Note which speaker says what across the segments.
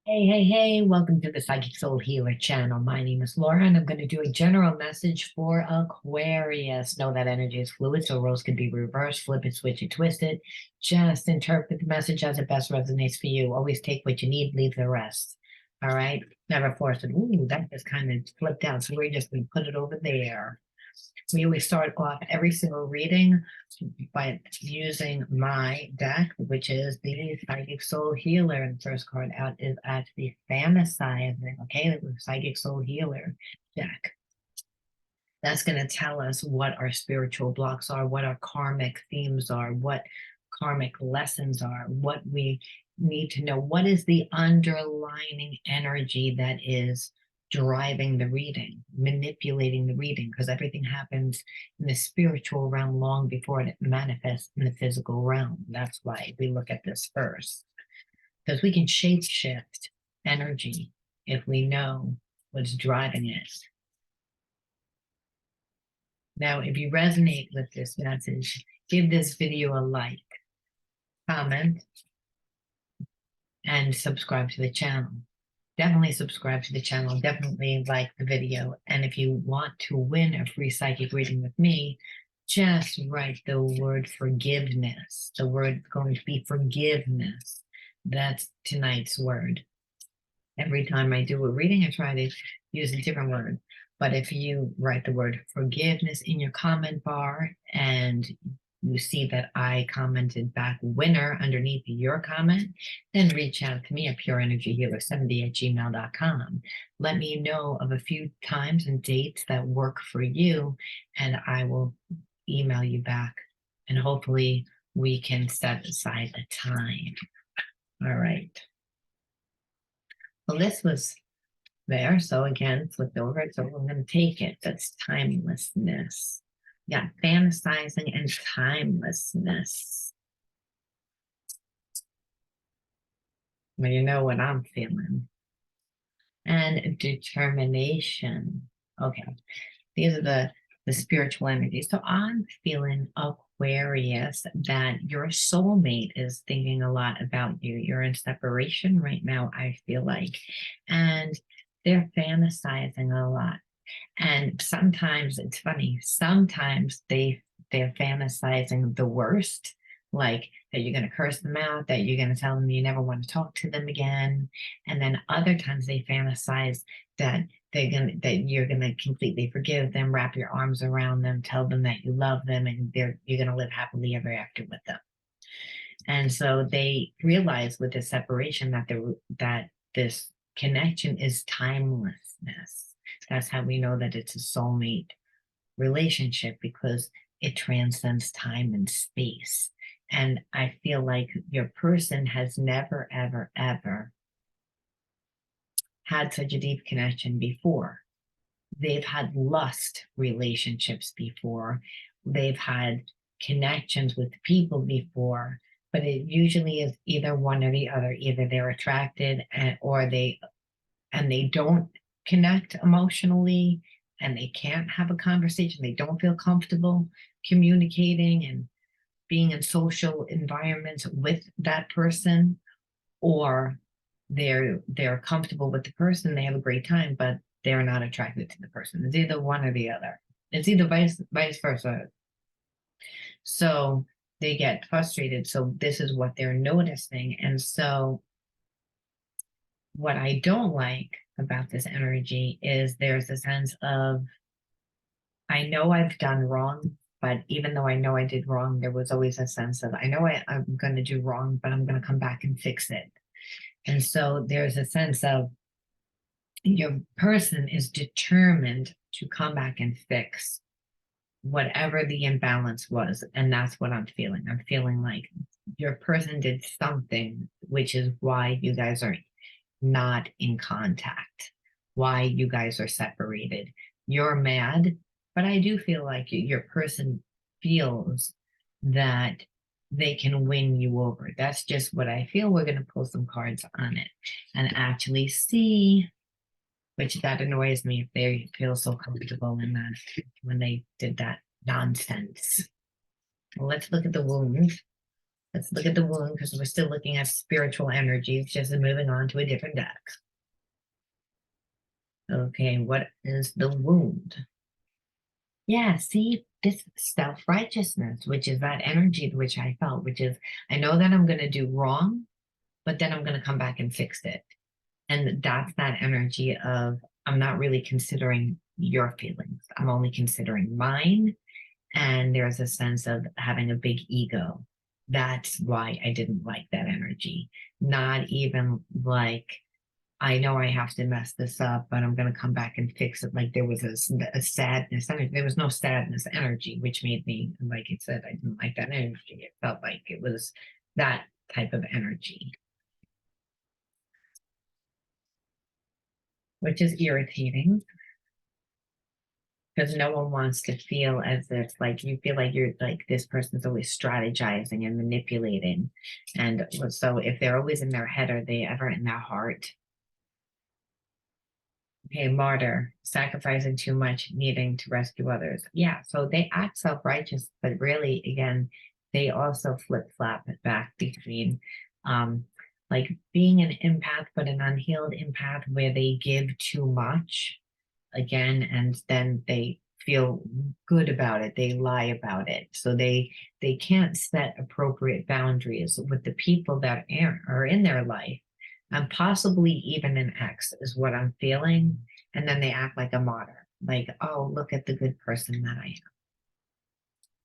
Speaker 1: Hey, welcome to the Psychic Soul Healer channel. My name is Laura, and I'm going to do a general message for Aquarius. Know that energy is fluid, so roles can be reversed, flip it, switch it, twist it. Just interpret the message as it best resonates for you. Always take what you need, leave the rest. All right? Never force it. Ooh, that just kind of flipped out, so we're just going to put it over there. We always start off every single reading by using my deck, which is the Psychic Soul Healer. And the first card out is actually Fantasizing, okay? The Psychic Soul Healer deck. That's going to tell us what our spiritual blocks are, what our karmic themes are, what karmic lessons are, what we need to know, what is the underlining energy that is driving the reading, manipulating the reading, because everything happens in the spiritual realm long before it manifests in the physical realm. That's why we look at this first, because we can shape shift energy if we know what's driving it. Now, if you resonate with this message, give this video a like, comment, and subscribe to the channel. Definitely subscribe to the channel. Definitely like the video. And if you want to win a free psychic reading with me, just write the word forgiveness. The word is going to be forgiveness. That's tonight's word. Every time I do a reading, I try to use a different word. But if you write the word forgiveness in your comment bar and you see that I commented back winner underneath your comment, then reach out to me at pureenergyhealer70@gmail.com. Let me know of a few times and dates that work for you, and I will email you back. And hopefully we can set aside a time. All right. Well, this was there. So again, flipped over it. So I'm going to take it. That's timelessness. Yeah, fantasizing and timelessness. Well, you know what I'm feeling. And determination. Okay. These are the spiritual energies. So I'm feeling Aquarius, that your soulmate is thinking a lot about you. You're in separation right now, I feel like. And they're fantasizing a lot. And sometimes it's funny, sometimes they're fantasizing the worst, like that you're going to curse them out, that you're going to tell them you never want to talk to them again. And then other times they fantasize that you're gonna completely forgive them, wrap your arms around them, tell them that you love them, and you're gonna live happily ever after with them. And so they realize with the separation that this connection is timelessness. That's how we know that it's a soulmate relationship, because it transcends time and space. And I feel like your person has never, ever, ever had such a deep connection before. They've had lust relationships before. They've had connections with people before, but it usually is either one or the other. Either they're attracted or they don't connect emotionally, and they can't have a conversation. They don't feel comfortable communicating and being in social environments with that person, or they're comfortable with the person, they have a great time, but they're not attracted to the person. It's either one or the other. It's either vice versa. So they get frustrated. So this is what they're noticing. And so what I don't like about this energy is there's a sense of, I know I've done wrong, but even though I know I did wrong, there was always a sense of, I know I'm going to do wrong, but I'm going to come back and fix it. And so there's a sense of your person is determined to come back and fix whatever the imbalance was. And that's what I'm feeling. I'm feeling like your person did something, which is why you guys are not in contact, why you guys are separated. You're mad, but I do feel like your person feels that they can win you over. That's just what I feel. We're going to pull some cards on it and actually see, which that annoys me if they feel so comfortable in that when they did that nonsense. Well, let's look at the wound. Let's look at the wound because we're still looking at spiritual energies, just moving on to a different deck. Okay, what is the wound? Yeah, see, this self-righteousness, which is that energy which I felt, which is, I know that I'm going to do wrong, but then I'm going to come back and fix it. And that's that energy of, I'm not really considering your feelings. I'm only considering mine. And there's a sense of having a big ego. That's why I didn't like that energy. Not even like, I know I have to mess this up, but I'm going to come back and fix it. Like there was a sadness energy. There was no sadness energy, which made me, like I said, I didn't like that energy. It felt like it was that type of energy, which is irritating because no one wants to feel as if like you feel like you're like this person's always strategizing and manipulating. And so if they're always in their head, are they ever in their heart? Okay, martyr, sacrificing too much, needing to rescue others. Yeah, so they act self-righteous, but really, again, they also flip-flop it back between like being an empath, but an unhealed empath where they give too much again, and then they feel good about it. They lie about it. So they can't set appropriate boundaries with the people that are in their life, and possibly even an ex is what I'm feeling. And then they act like a martyr, like, oh, look at the good person that I am.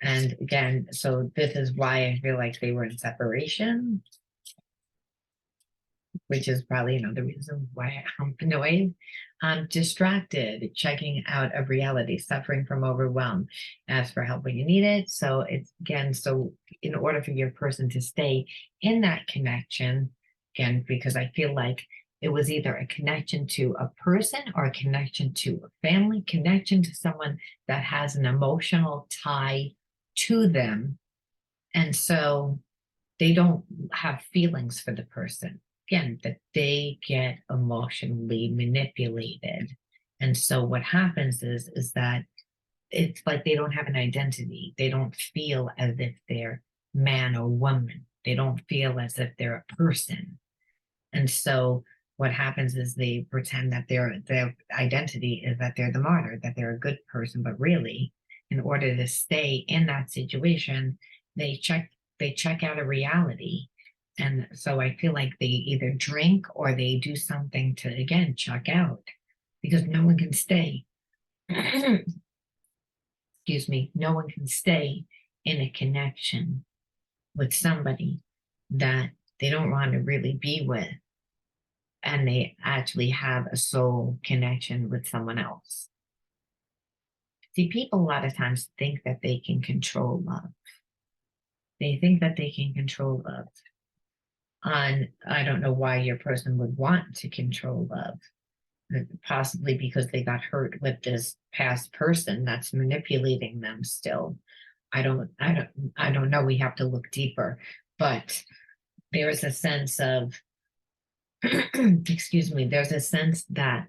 Speaker 1: And again, so this is why I feel like they were in separation, which is probably another reason why I'm annoyed. I'm distracted, checking out of reality, suffering from overwhelm. Ask for help when you need it. So it's again, so in order for your person to stay in that connection, again, because I feel like it was either a connection to a person or a connection to a family, connection to someone that has an emotional tie to them. And so they don't have feelings for the person. Again, that they get emotionally manipulated. And so what happens is that it's like they don't have an identity. They don't feel as if they're man or woman. They don't feel as if they're a person. And so what happens is they pretend that their identity is that they're the martyr, that they're a good person, but really, in order to stay in that situation, they check out of reality. And so I feel like they either drink or they do something to again check out because no one can stay. Excuse me, no one can stay in a connection with somebody that they don't want to really be with, and they actually have a soul connection with someone else. See, people a lot of times think that they can control love. They think that they can control love. And I don't know why your person would want to control love. Possibly because they got hurt with this past person that's manipulating them still. I don't know. We have to look deeper. But there is a sense of excuse me, there's a sense that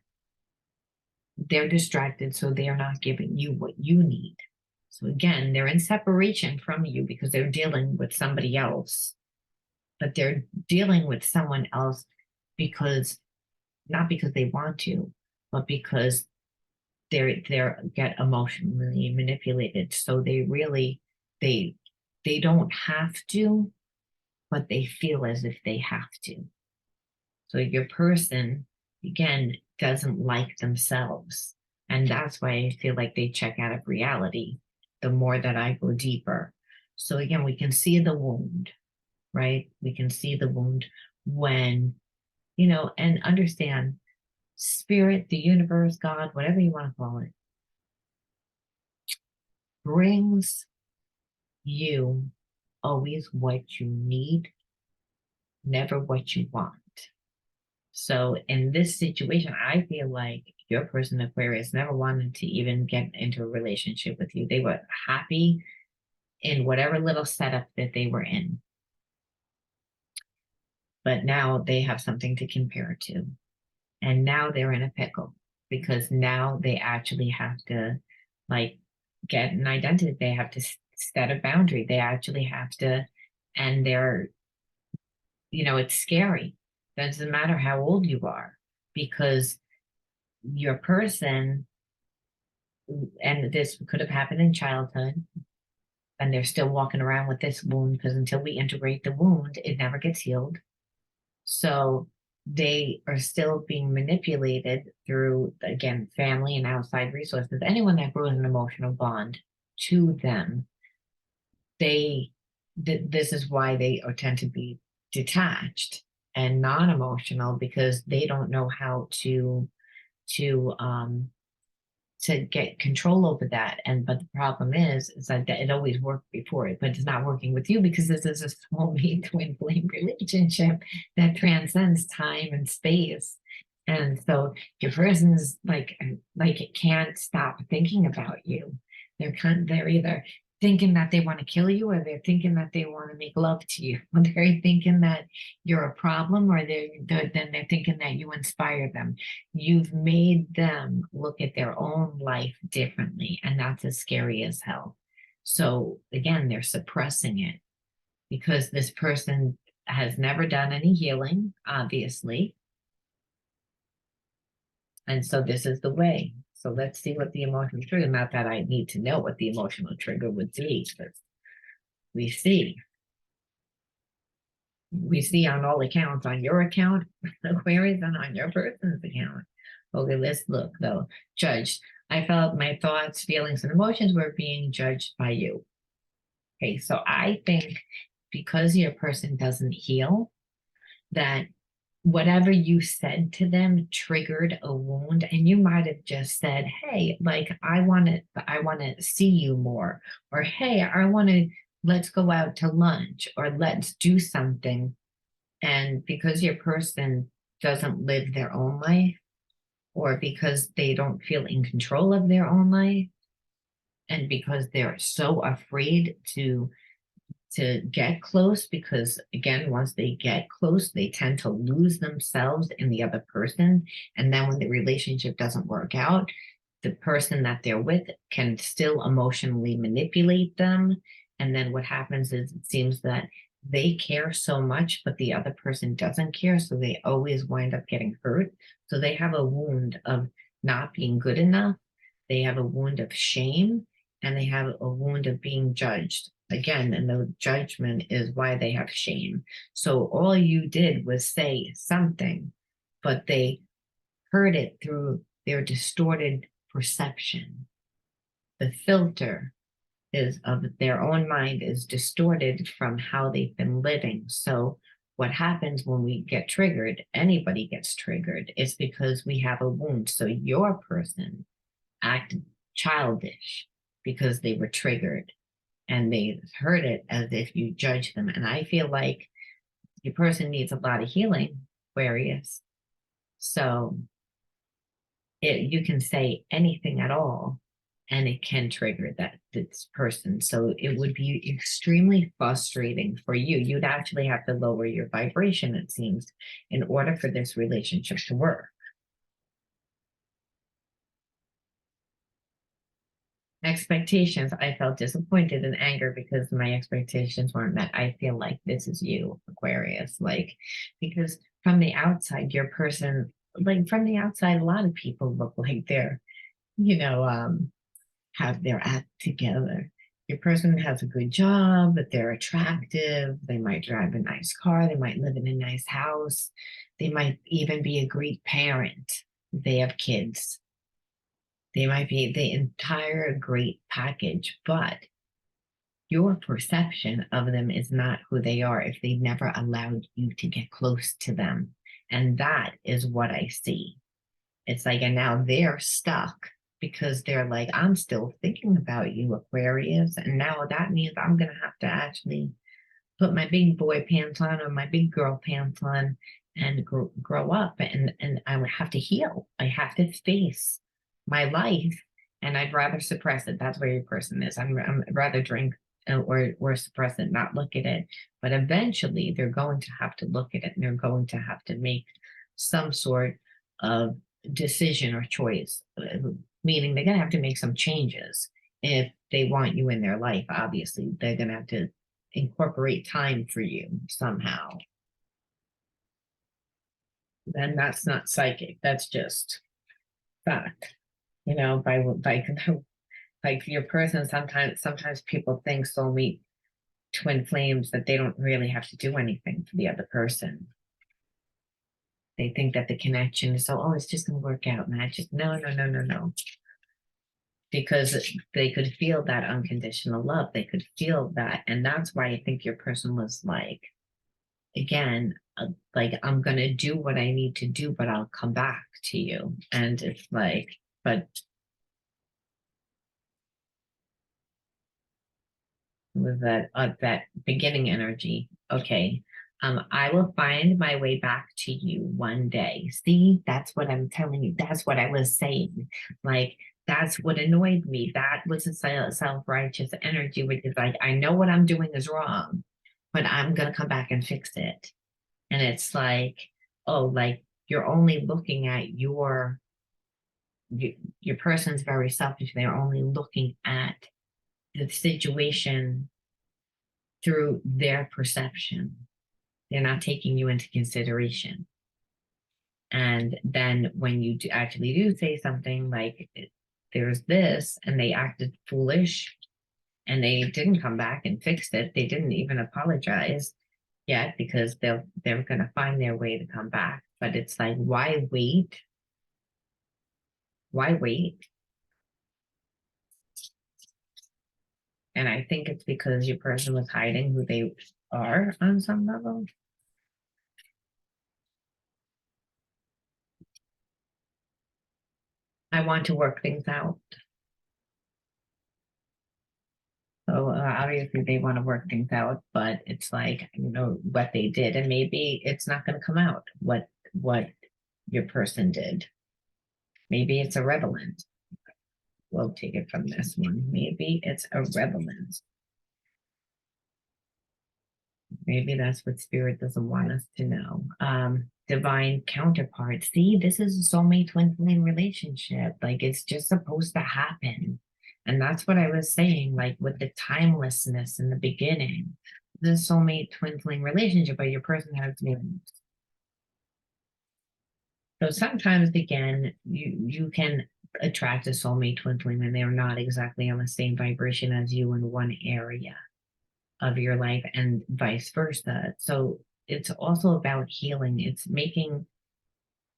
Speaker 1: they're distracted, so they are not giving you what you need. So again, they're in separation from you because they're dealing with somebody else, but they're dealing with someone else because not because they want to, but because they get emotionally manipulated. So they really they don't have to, but they feel as if they have to. So your person, again, doesn't like themselves. And that's why I feel like they check out of reality the more that I go deeper. So again, we can see the wound, right? We can see the wound when, and understand spirit, the universe, God, whatever you want to call it, brings you always what you need, never what you want. So in this situation, I feel like your person, Aquarius, never wanted to even get into a relationship with you. They were happy in whatever little setup that they were in. But now they have something to compare to. And now they're in a pickle because now they actually have to like get an identity. They have to set a boundary. They actually have to and they're, it's scary. Doesn't matter how old you are, because your person, and this could have happened in childhood, and they're still walking around with this wound, because until we integrate the wound, it never gets healed. So they are still being manipulated through, again, family and outside resources. Anyone that grows an emotional bond to them, this is why they tend to be detached and non-emotional, because they don't know how to um to get control over that. But the problem is that it always worked before it, but it's not working with you, because this is a soulmate twin flame relationship that transcends time and space. And so your person's like it can't stop thinking about you. They're either thinking that they want to kill you, or they're thinking that they want to make love to you. They're thinking that you're a problem, or then they're thinking that you inspire them. You've made them look at their own life differently, and that's as scary as hell. So again, they're suppressing it, because this person has never done any healing, obviously. And so this is the way. So let's see what the emotional trigger, not that I need to know what the emotional trigger would be, but we see. We see on all accounts, on your account, Aquarius, and on your person's account. Okay, let's look though. Judged. I felt my thoughts, feelings, and emotions were being judged by you. Okay, so I think because your person doesn't heal, that whatever you said to them triggered a wound, and you might have just said, hey, like I want to see you more, or hey, let's go out to lunch, or let's do something. And because your person doesn't live their own life, or because they don't feel in control of their own life, and because they're so afraid to get close, because again, once they get close, they tend to lose themselves in the other person. And then when the relationship doesn't work out, the person that they're with can still emotionally manipulate them. And then what happens is, it seems that they care so much, but the other person doesn't care. So they always wind up getting hurt. So they have a wound of not being good enough. They have a wound of shame, and they have a wound of being judged. Again, and the judgment is why they have shame. So all you did was say something, but they heard it through their distorted perception. The filter is of their own mind is distorted from how they've been living. So what happens when we get triggered, anybody gets triggered, is because we have a wound. So your person acted childish because they were triggered, and they heard it as if you judge them. And I feel like your person needs a lot of healing, Aquarius. So you can say anything at all, and it can trigger this person. So it would be extremely frustrating for you. You'd actually have to lower your vibration, it seems, in order for this relationship to work. Expectations. I felt disappointed and anger because my expectations weren't met. I feel like this is you, Aquarius. Because from the outside, your person, from the outside, a lot of people look like they're, have their act together. Your person has a good job, but they're attractive. They might drive a nice car. They might live in a nice house. They might even be a great parent. They have kids. They might be the entire great package, but your perception of them is not who they are if they never allowed you to get close to them. And that is what I see. It's like, and now they're stuck because they're like, I'm still thinking about you, Aquarius. And now that means I'm going to have to actually put my big boy pants on, or my big girl pants on, and grow up. And I would have to heal. I have to face my life, and I'd rather suppress it. That's where your person is. I'd rather drink or suppress it, not look at it. But eventually they're going to have to look at it, and they're going to have to make some sort of decision or choice, meaning they're going to have to make some changes if they want you in their life. Obviously, they're going to have to incorporate time for you somehow, then that's not psychic. That's just fact. By like your person, sometimes people think soulmate twin flames that they don't really have to do anything for the other person. They think that the connection is so, oh, it's just gonna work out. And I just no. Because they could feel that unconditional love. They could feel that. And that's why I think your person was like, again, like, I'm going to do what I need to do, but I'll come back to you. And it's like, but with that beginning energy, okay, I will find my way back to you one day. See, that's what I'm telling you. That's what I was saying. Like, that's what annoyed me. That was a self-righteous energy, which is like, I know what I'm doing is wrong, but I'm going to come back and fix it. And it's like, oh, like, you're only looking at your person's very selfish. They're only looking at the situation through their perception. They're not taking you into consideration. And then when you actually do say something like, there's this, and they acted foolish and they didn't come back and fix it, they didn't even apologize yet, because they're going to find their way to come back. But it's like, why wait? Why wait? And I think it's because your person was hiding who they are on some level. I want to work things out. So obviously they want to work things out, but it's like, what they did, and maybe it's not going to come out what your person did. Maybe it's irrelevant. We'll take it from this one. Maybe it's irrelevant. Maybe that's what spirit doesn't want us to know. Divine counterpart. See, this is a soulmate twin flame relationship. Like, it's just supposed to happen. And that's what I was saying, like with the timelessness in the beginning. The soulmate twin flame relationship, but your person has feelings. So sometimes, again, you can attract a soulmate twin flame and they're not exactly on the same vibration as you in one area of your life, and vice versa. So it's also about healing. It's making,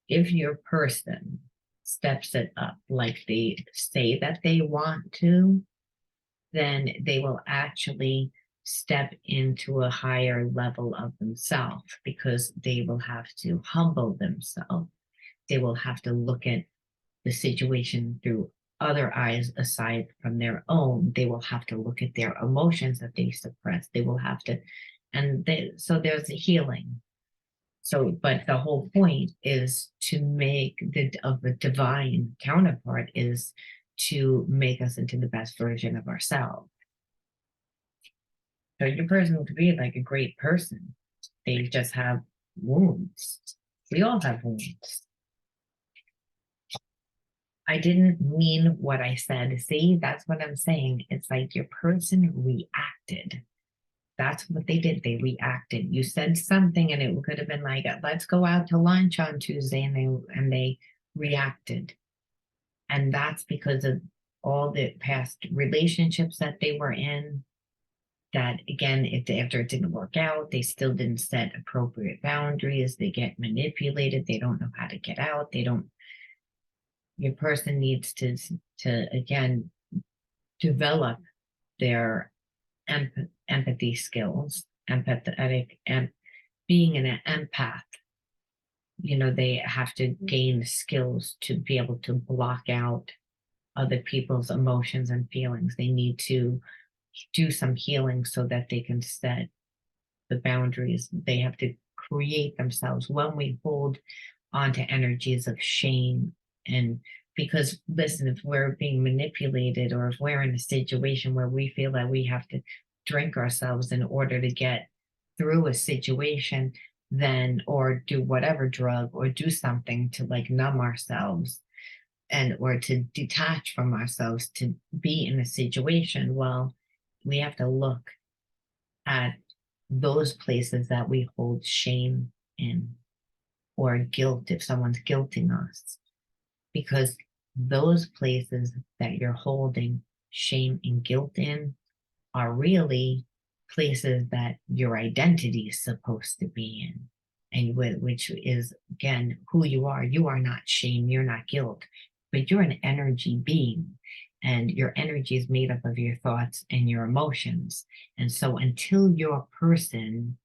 Speaker 1: if your person steps it up like they say that they want to, then they will actually step into a higher level of themselves, because they will have to humble themselves. They will have to look at the situation through other eyes aside from their own. They will have to look at their emotions that they suppress. They will have to, so there's a healing. So, but the whole point is to make of the divine counterpart is to make us into the best version of ourselves. So your person could be like a great person. They just have wounds. We all have wounds. I didn't mean what I said. See, that's what I'm saying. It's like your person reacted. That's what they did. They reacted. You said something and it could have been like, let's go out to lunch on Tuesday, and they reacted. And that's because of all the past relationships that they were in, that again, after it didn't work out, they still didn't set appropriate boundaries. They get manipulated. They don't know how to get out. Your person needs to again develop their empathy skills, empathetic, and being an empath. They have to gain skills to be able to block out other people's emotions and feelings. They need to do some healing so that they can set the boundaries. They have to create themselves. When we hold onto energies of shame, and because listen, if we're being manipulated, or if we're in a situation where we feel that we have to drink ourselves in order to get through a situation, then, or do whatever drug, or do something to like numb ourselves, or to detach from ourselves to be in a situation, well, we have to look at those places that we hold shame in, or guilt if someone's guilting us, because those places that you're holding shame and guilt in are really places that your identity is supposed to be in, and which is, again, who you are. You are not shame, you're not guilt, but you're an energy being, and your energy is made up of your thoughts and your emotions. And so until your person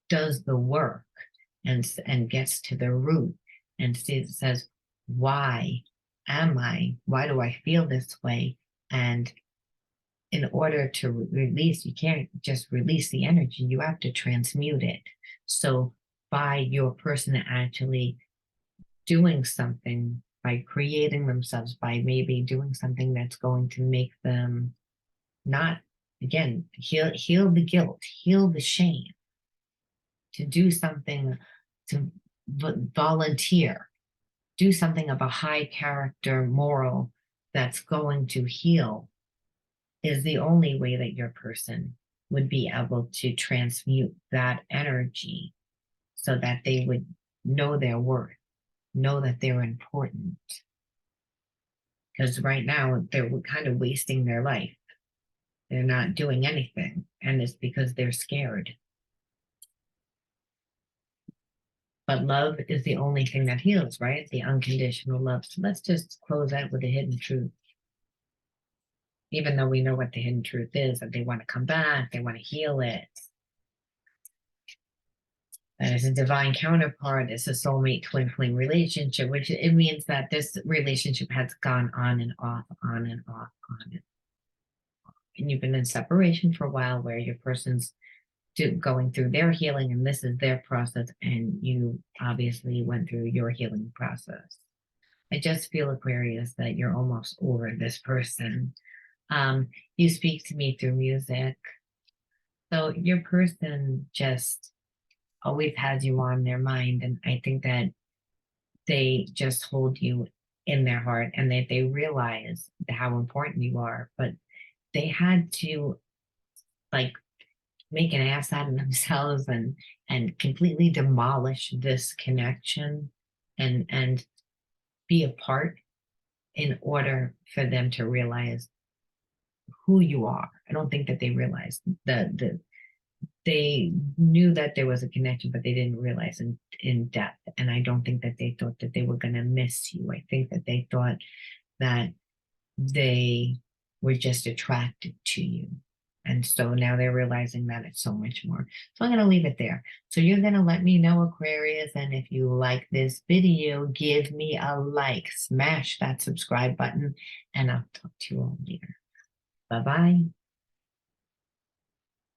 Speaker 1: does the work and gets to the root and says, why why do I feel this way? And in order to release, you can't just release the energy, you have to transmute it. So by your person actually doing something, by creating themselves, by maybe doing something that's going to make them not, again, heal the guilt, heal the shame, to do something, to volunteer, do something of a high character moral that's going to heal, is the only way that your person would be able to transmute that energy so that they would know their worth, know that they're important. Because right now they're kind of wasting their life. They're not doing anything, and it's because they're scared. But love is the only thing that heals, right? The unconditional love. So let's just close out with a hidden truth. Even though we know what the hidden truth is, that they want to come back, they want to heal it. That is a divine counterpart, it's a soulmate twin flame relationship, which it means that this relationship has gone on and off, on and off, on and off. And you've been in separation for a while where your person's going through their healing and this is their process, and you obviously went through your healing process. I just feel, Aquarius, that you're almost over this person. You speak to me through music. So your person just always has you on their mind. And I think that they just hold you in their heart, and that they realize how important you are. But they had to, like, make an ass out of themselves and completely demolish this connection and be apart in order for them to realize who you are. I don't think that they realized they knew that there was a connection, but they didn't realize in depth. And I don't think that they thought that they were going to miss you. I think that they thought that they were just attracted to you. And so now they're realizing that it's so much more. So I'm going to leave it there. So you're going to let me know, Aquarius. And if you like this video, give me a like, smash that subscribe button, and I'll talk to you all later. Bye-bye.